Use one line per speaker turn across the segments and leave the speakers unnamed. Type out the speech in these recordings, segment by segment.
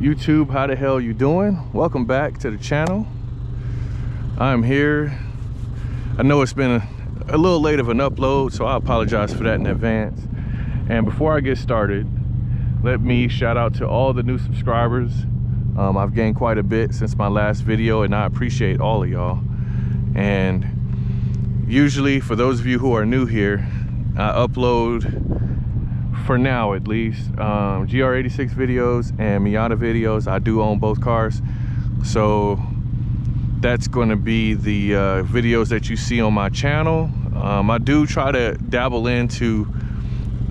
YouTube, how the hell you doing? Welcome back to the channel. I'm here. I know it's been a little late of an upload, so I apologize for that in advance. And before I get started, let me shout out to all the new subscribers. I've gained quite a bit since my last video, and I appreciate all of y'all. And usually, for those of you who are new here, I upload, for now at least, GR86 videos and Miata videos. I do own both cars, so that's going to be the videos that you see on my channel. I do try to dabble into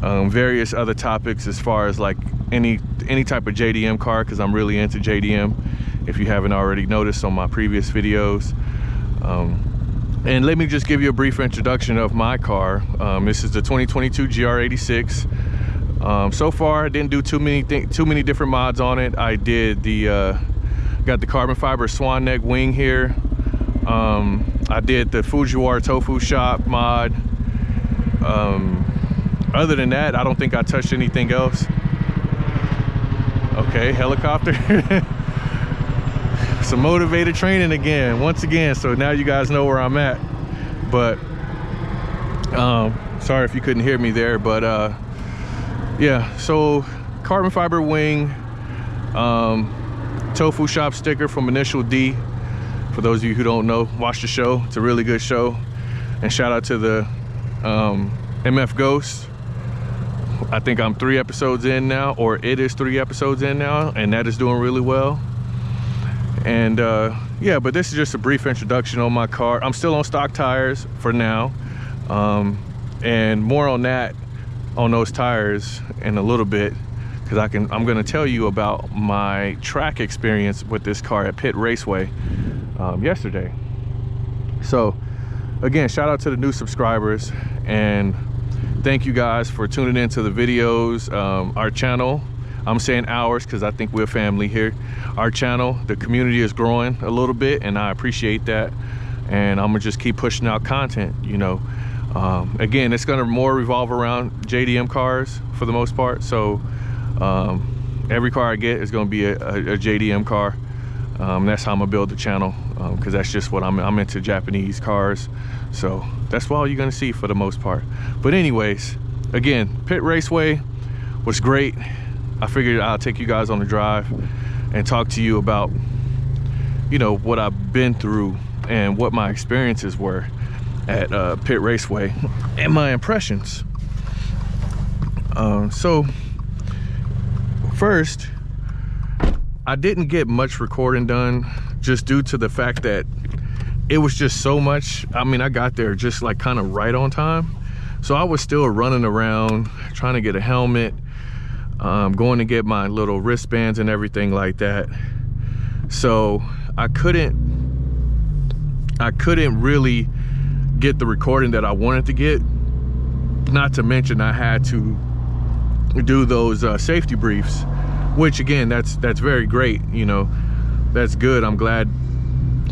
various other topics as far as like any type of JDM car, because I'm really into JDM, if you haven't already noticed on my previous videos. And let me just give you a brief introduction of my car. This is the 2022 GR86. So far I didn't do too many different mods on it. I did got the carbon fiber SWAN neck wing here. I did the Fujiwara tofu shop mod. Other than that, I don't think I touched anything else. Okay, helicopter. Some motivated training again, once again, so now you guys know where I'm at. But sorry if you couldn't hear me there, but yeah, so carbon fiber wing, tofu shop sticker from Initial D. For those of you who don't know, watch the show. It's a really good show. And shout out to the MF Ghost. I think I'm 3 episodes in now, or it is 3 episodes in now, and that is doing really well. And yeah, but this is just a brief introduction on my car. I'm still on stock tires for now, and more on that, on those tires in a little bit, because I'm going to tell you about my track experience with this car at Pitt Raceway yesterday. So again, shout out to the new subscribers, and thank you guys for tuning into the videos. Our channel, I'm saying ours because I think we're family here. Our channel, the community is growing a little bit, and I appreciate that. And I'm gonna just keep pushing out content, you know. Again, it's gonna more revolve around JDM cars for the most part. So every car I get is gonna be a JDM car. That's how I'm gonna build the channel, because that's just what I'm into, Japanese cars. So that's all you're gonna see for the most part. But anyways, again, Pitt Raceway was great. I figured I'll take you guys on the drive and talk to you about, you know, what I've been through and what my experiences were at Pitt Raceway and my impressions. So first, I didn't get much recording done just due to the fact that it was just so much. I mean, I got there just like kind of right on time. So I was still running around trying to get a helmet, going to get my little wristbands and everything like that. So I couldn't really get the recording that I wanted to get. Not to mention I had to do those safety briefs, which again, that's very great, you know, that's good. I'm glad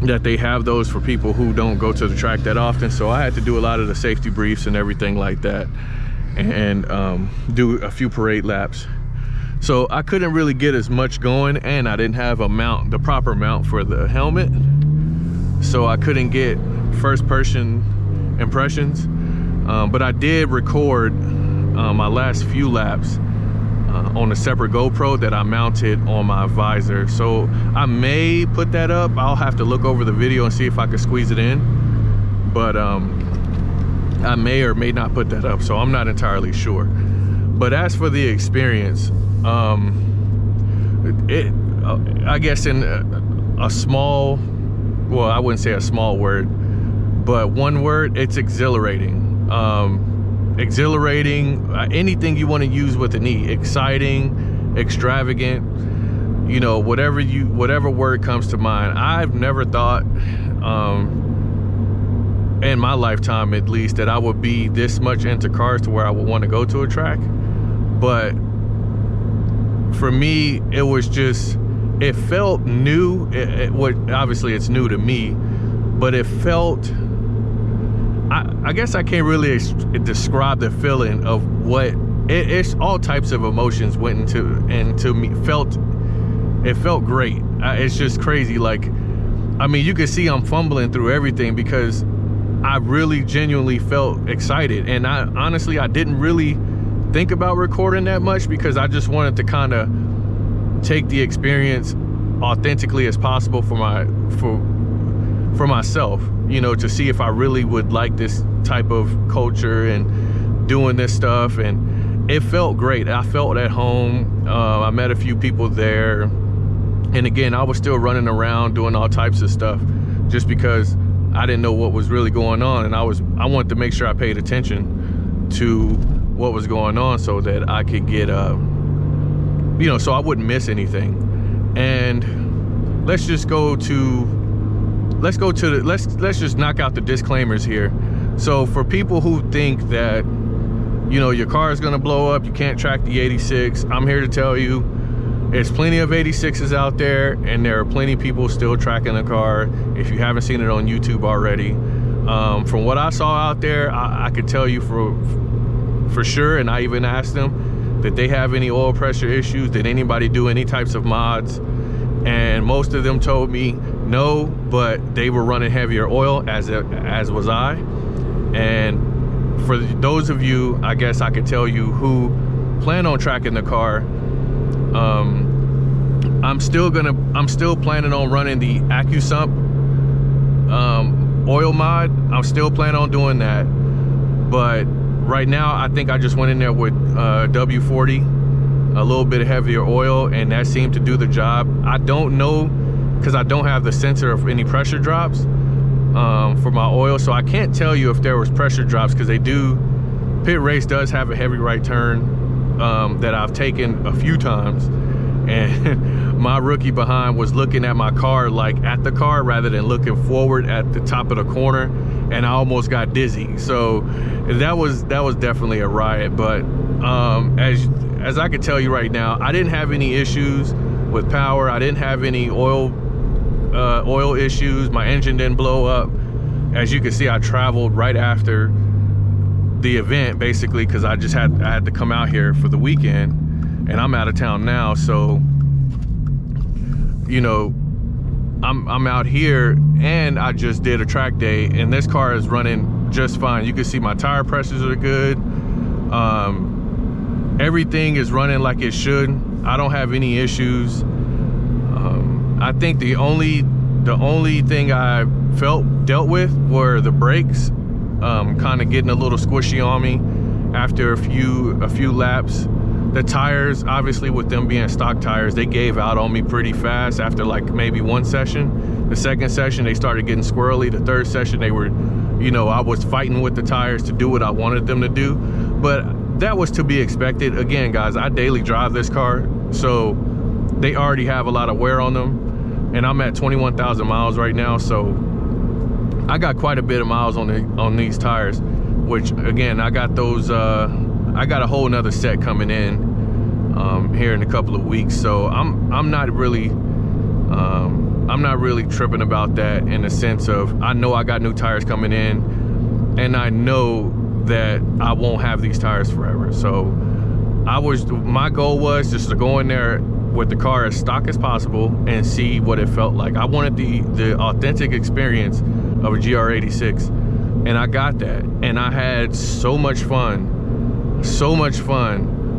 that they have those for people who don't go to the track that often. So I had to do a lot of the safety briefs and everything like that, and do a few parade laps. So I couldn't really get as much going, and I didn't have the proper mount for the helmet, so I couldn't get first person impressions. But I did record my last few laps on a separate GoPro that I mounted on my visor. So I may put that up. I'll have to look over the video and see if I can squeeze it in. But I may or may not put that up, so I'm not entirely sure. But as for the experience, I guess in a small, well, I wouldn't say a small word, but one word, it's exhilarating. Exhilarating, anything you want to use with an E. Exciting, extravagant, you know, whatever word comes to mind. I've never thought in my lifetime at least that I would be this much into cars to where I would want to go to a track. But for me, it was just, it felt new. Obviously it's new to me, but it felt, I guess I can't really describe the feeling of what it's all types of emotions went into me, felt it felt great. It's just crazy. Like, I mean, you can see I'm fumbling through everything because I really genuinely felt excited. And honestly, I didn't really think about recording that much because I just wanted to kind of take the experience authentically as possible for myself, you know, to see if I really would like this type of culture and doing this stuff. And it felt great. I felt at home. I met a few people there, and again, I was still running around doing all types of stuff just because I didn't know what was really going on, and I wanted to make sure I paid attention to what was going on so that I could get you know, so I wouldn't miss anything. And let's just knock out the disclaimers here. So for people who think that, you know, your car is gonna blow up, you can't track the 86, I'm here to tell you there's plenty of 86s out there, and there are plenty of people still tracking the car. If you haven't seen it on YouTube already, from what I saw out there, I could tell you for sure, and I even asked them, did they have any oil pressure issues? Did anybody do any types of mods? And most of them told me no, but they were running heavier oil, as was I. And for those of you, I guess I could tell you, who plan on tracking the car, I'm still planning on running the AccuSump oil mod. I'm still planning on doing that, but right now I think I just went in there with W40, a little bit heavier oil, and that seemed to do the job. I don't know, because I don't have the sensor of any pressure drops for my oil, so I can't tell you if there was pressure drops, because Pitt Race does have a heavy right turn that I've taken a few times, and my rookie behind was looking at my car, like at the car, rather than looking forward at the top of the corner, and I almost got dizzy. So that was definitely a riot. But as I could tell you right now, I didn't have any issues with power. I didn't have any oil issues. My engine didn't blow up. As you can see, I traveled right after the event, basically, because I had to come out here for the weekend, and I'm out of town now. So, you know, I'm out here, and I just did a track day, and this car is running just fine. You can see my tire pressures are good. Everything is running like it should. I don't have any issues. I think the only thing I dealt with were the brakes, kind of getting a little squishy on me after a few laps. The tires, obviously, with them being stock tires, they gave out on me pretty fast after like maybe one session. The second session, they started getting squirrely. The third session, they were, you know, I was fighting with the tires to do what I wanted them to do, but that was to be expected. Again, guys, I daily drive this car, so they already have a lot of wear on them, and I'm at 21,000 miles right now, so I got quite a bit of miles on these tires, which, again, I got those I got a whole nother set coming in here in a couple of weeks, so I'm not really tripping about that, in the sense of, I know I got new tires coming in, and I know that I won't have these tires forever. So my goal was just to go in there with the car as stock as possible and see what it felt like. I wanted the authentic experience of a GR86, and I got that, and I had so much fun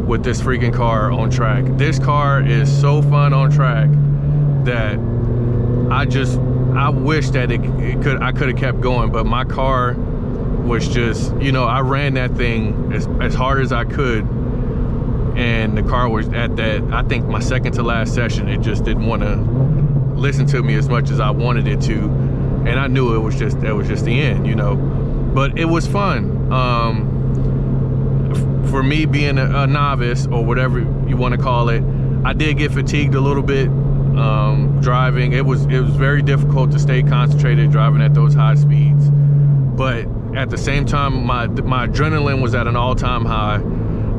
with this freaking car on track. This car is so fun on track that I wish that I could have kept going, but my car was just, you know, I ran that thing as hard as I could, and the car was at that, I think my second to last session, it just didn't want to listen to me as much as I wanted it to, and I knew it was just the end, you know. But it was fun. For me, being a novice, or whatever you want to call it, I did get fatigued a little bit driving. It was very difficult to stay concentrated driving at those high speeds, but at the same time, my adrenaline was at an all-time high.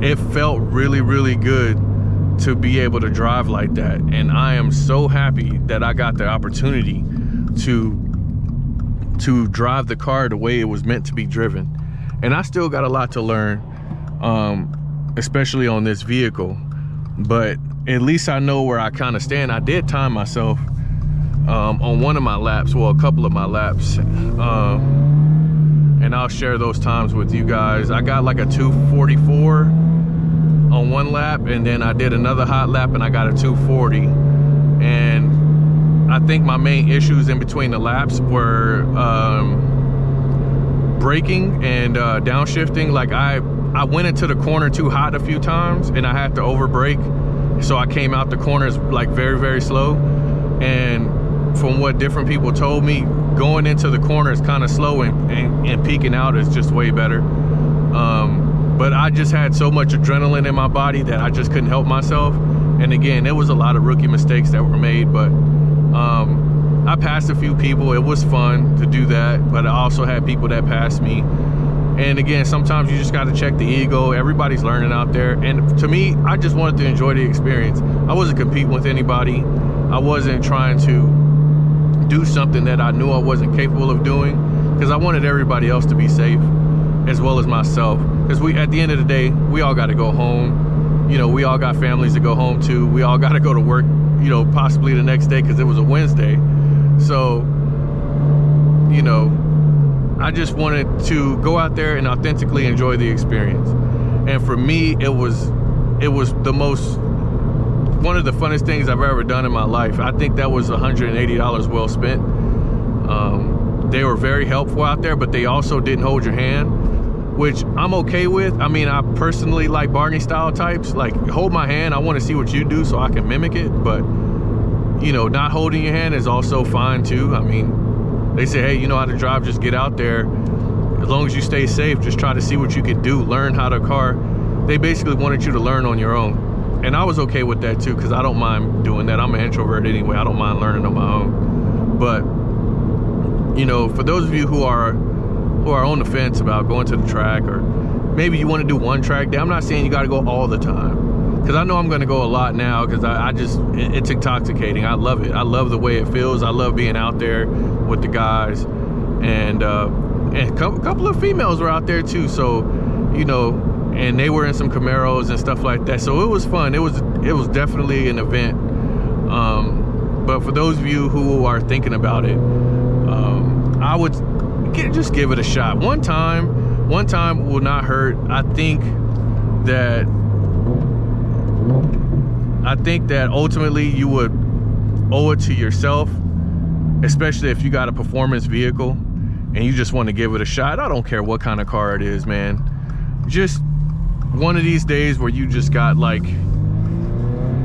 It felt really, really good to be able to drive like that, and I am so happy that I got the opportunity to drive the car the way it was meant to be driven. And I still got a lot to learn, especially on this vehicle. but at least I know where I kind of stand. I did time myself on one of my laps, well, a couple of my laps, and I'll share those times with you guys. I got like a 2:44 on one lap, and then I did another hot lap and I got a 2:40. And I think my main issues in between the laps were braking and downshifting. Like I went into the corner too hot a few times and I had to over brake, so I came out the corners like very, very slow. And from what different people told me, going into the corner is kind of slow, and peeking out is just way better. But I just had so much adrenaline in my body that I just couldn't help myself. And again, there was a lot of rookie mistakes that were made, but I passed a few people. It was fun to do that, but I also had people that passed me. And again, sometimes you just got to check the ego. Everybody's learning out there. And to me, I just wanted to enjoy the experience. I wasn't competing with anybody. I wasn't trying to do something that I knew I wasn't capable of doing, because I wanted everybody else to be safe as well as myself. Because at the end of the day, we all got to go home. You know, we all got families to go home to. We all got to go to work, you know, possibly the next day because it was a Wednesday. So, you know, I just wanted to go out there and authentically enjoy the experience. And for me, it was one of the funnest things I've ever done in my life. I think that was $180 well spent. They were very helpful out there, but they also didn't hold your hand, which I'm okay with. I mean, I personally like Barney style types. Like, hold my hand, I want to see what you do so I can mimic it. But, you know, not holding your hand is also fine too. I mean, they say, hey, you know how to drive, just get out there. As long as you stay safe, just try to see what you can do, learn how to car. They basically wanted you to learn on your own. And I was okay with that too, because I don't mind doing that. I'm an introvert anyway. I don't mind learning on my own. But, you know, for those of you who are on the fence about going to the track, or maybe you want to do one track day, I'm not saying you got to go all the time, because I know I'm going to go a lot now, because it's intoxicating. I love it. I love the way it feels. I love being out there with the guys, and a couple of females were out there too. So, you know, and they were in some Camaros and stuff like that. So it was fun. It was definitely an event. But for those of you who are thinking about it, I would just give it a shot. One time will not hurt. I think that ultimately you would owe it to yourself, especially if you got a performance vehicle and you just want to give it a shot. I don't care what kind of car it is, man. Just one of these days where you just got like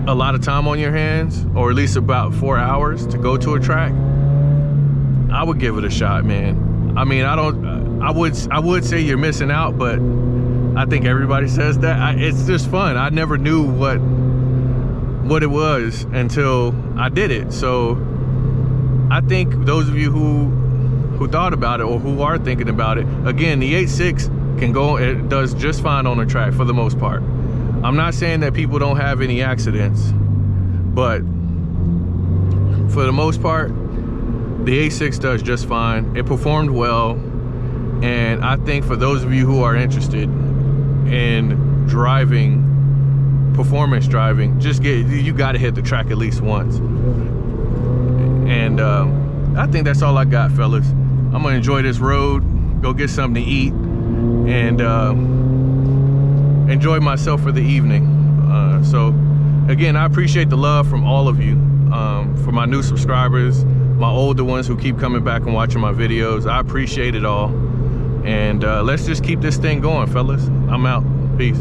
a lot of time on your hands, or at least about 4 hours to go to a track, I would give it a shot, man. I mean, I would say you're missing out, but I think everybody says that. It's just fun. I never knew what it was until I did it. So I think those of you who thought about it, or who are thinking about it, again, the 86 can go, it does just fine on the track for the most part. I'm not saying that people don't have any accidents, but for the most part, the 86 does just fine. It performed well, and I think for those of you who are interested in driving, performance driving, you got to hit the track at least once. And I think that's all I got, fellas. I'm gonna enjoy this road, go get something to eat, and enjoy myself for the evening. So again, I appreciate the love from all of you, for my new subscribers, my older ones who keep coming back and watching my videos. I appreciate it all, and let's just keep this thing going, fellas. I'm out. Peace.